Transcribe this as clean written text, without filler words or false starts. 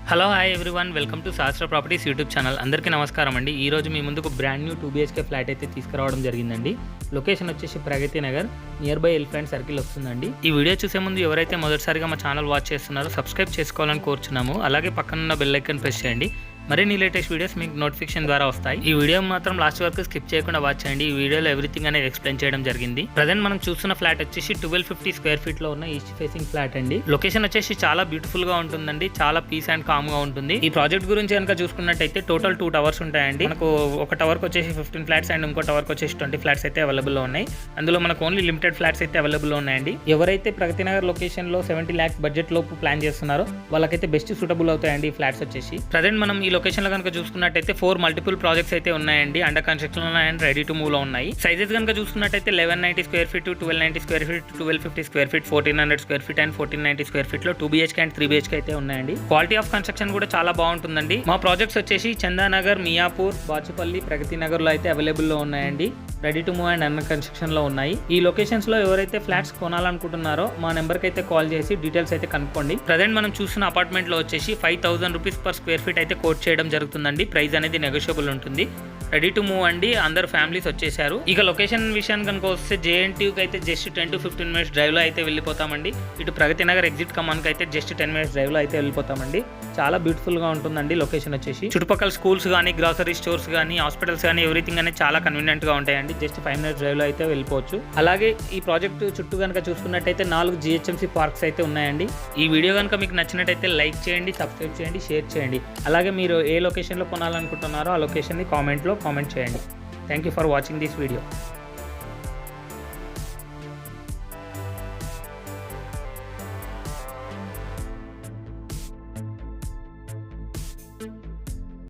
Hello hi everyone, welcome to శాస్త్ర properties YouTube channel. అందరికీ నమస్కారం అండి. ఈ రోజు మీ ముందుకు బ్రాండ్ న్యూ 2 BHK ఫ్లాట్ అయితే తీసుకురావడం జరిగిందండి. లొకేషన్ వచ్చేసి Pragati Nagar, near by elephant circle వస్తుందండి. ఈ వీడియో చూసే ముందు ఎవరైతే మొదటిసారిగా మా ఛానల్ వాచ్ చేస్తున్నారో సబ్స్క్రైబ్ చేసుకోవాలని కోరుచున్నాము. అలాగే పక్కనున్న బెల్ ఐకాన్ ప్రెస్ చేయండి. మరిన్ని లేటెస్ట్ వీడియోస్ మీకు నోటిఫికేషన్ ద్వారా వస్తాయి. ఈ వీడియో మాత్రం లాస్ట్ వరకు స్కిప్ చేయకుండా వాచ్ చేయండి. ఈ వీడియోలో ఎవ్రీథింగ్ అనేది ఎక్స్ప్లెయిన్ చేయడం జరిగింది. ప్రజెంట్ మనం చూస్తున్న ఫ్లాట్ వచ్చేసి 1250 స్క్వేర్ ఫీట్ లో ఉన్న ఈస్ట్ ఫేసింగ్ ఫ్లాట్ అండి. లొకేషన్ వచ్చేసి చాలా బ్యూటిఫుల్ గా ఉంటుందండి. చాలా పీస్ అండ్ కామ్ గా ఉంటుంది. ఈ ప్రాజెక్ట్ గురించి కనుక చూసుకున్నట్టయితే టోటల్ 2 టవర్స్ ఉంటాయండి. మనకు ఒక టవర్ కి వచ్చేసి 15 ఫ్లాట్స్ అండ్ ఇంకో టవర్ కి వచ్చేసి 20 ఫ్లాట్స్ అయితే అవైలబుల్ లో ఉన్నాయి. అందులో మనకు ఓన్లీ లిమిటెడ్ ఫ్లాట్స్ అయితే అవైలబుల్ లో ఉన్నాయండి. ఎవరైతే ప్రగతి నగర్ లొకేషన్ లో 70 lakhs బడ్జెట్ లోపు ప్లాన్ చేస్తున్నారో వాళ్ళకైతే బెస్ట్ సూటబుల్ అవుతాయండి ఈ ఫ్లాట్స్ వచ్చేసి. ప్రజెంట్ మనం ఈ లొకేషన్ లో కనుక చూసుకున్నట్టయితే 4 మల్టిపుల్ ప్రాజెక్ట్స్ అయితే ఉన్నాయండి. అండర్ కన్స్ట్రక్షన్ లో అండ్ రెడీ టు మూవ్ లో ఉన్నాయి. సైజెస్ కనుక చూసుకున్నట్టయితే 1190 square feet, 1290 square feet, 1250 square feet, 1400 square feet and 1490 square feet లో 2 BHK అండ్ 3 BHK అయితే ఉన్నాయండి. క్వాలిటీ ఆఫ్ కన్స్ట్రక్షన్ కూడా చాలా బాగుంటుందండి. మా ప్రాజెక్ట్స్ వచ్చేసి చందానగర్, మియాపూర్, బాచుపల్లి, ప్రగతి నగర్ లో అయితే అవైలబుల్ లో ఉన్నాయండి. Ready to move and under construction లో ఉన్నాయి. ఈ లొకేషన్స్ లో ఎవరైతే ఫ్లాట్స్ కొనాలనుకుంటున్నారో మా నెంబర్ కి అయితే కాల్ చేసి డీటెయిల్స్ అయితే కనుక్కోండి. ప్రజెంట్ మనం చూస్తున్న అపార్ట్మెంట్ లో వచ్చేసి 5000 రూపీస్ పర్ స్క్వేర్ ఫీట్ అయితే కోట్ చేయడం జరుగుతుందండి. ప్రైస్ అనేది నెగోషియబుల్ ఉంటుంది. రెడీ టు మూవ్ అండి. అందరు ఫ్యామిలీస్ వచ్చేసారు. ఇక లొకేషన్ విషయానికి కనుక వస్తే JNTUకి అయితే జస్ట్ 10 to 15 minutes డ్రైవ్ లో అయితే వెళ్ళిపోతామండి. ఇటు ప్రగతి నగర్ ఎగ్జిట్ కమాన్కి అయితే జస్ట్ 10 minutes డ్రైవ్ లో అయితే వెళ్ళిపోతామండి. చాలా బ్యూటిఫుల్ గా ఉంటుందండి లొకేషన్ వచ్చేసి. చుట్టుపక్కల స్కూల్స్ కానీ, గ్రాసరీ స్టోర్స్ కానీ, హాస్పిటల్స్ కానీ ఎవ్రీథింగ్ అనేది చాలా కన్వీనియంట్ గా ఉంటాయండి. జస్ట్ 5 minutes డ్రైవ్ లో అయితే వెళ్ళిపోవచ్చు. అలాగే ఈ ప్రాజెక్ట్ చుట్టూ కనుక చూసుకున్నట్టయితే 4 GHMC పార్క్స్ అయితే ఉన్నాయండి. ఈ వీడియో కనుక మీకు నచ్చినట్టయితే లైక్ చేయండి, సబ్స్క్రైబ్ చేయండి, షేర్ చేయండి. అలాగే మీరు ఏ లొకేషన్ లో కొనాలనుకుంటున్నారో ఆ లొకేషన్ ని కామెంట్ చేయండి. Thank you for watching this video.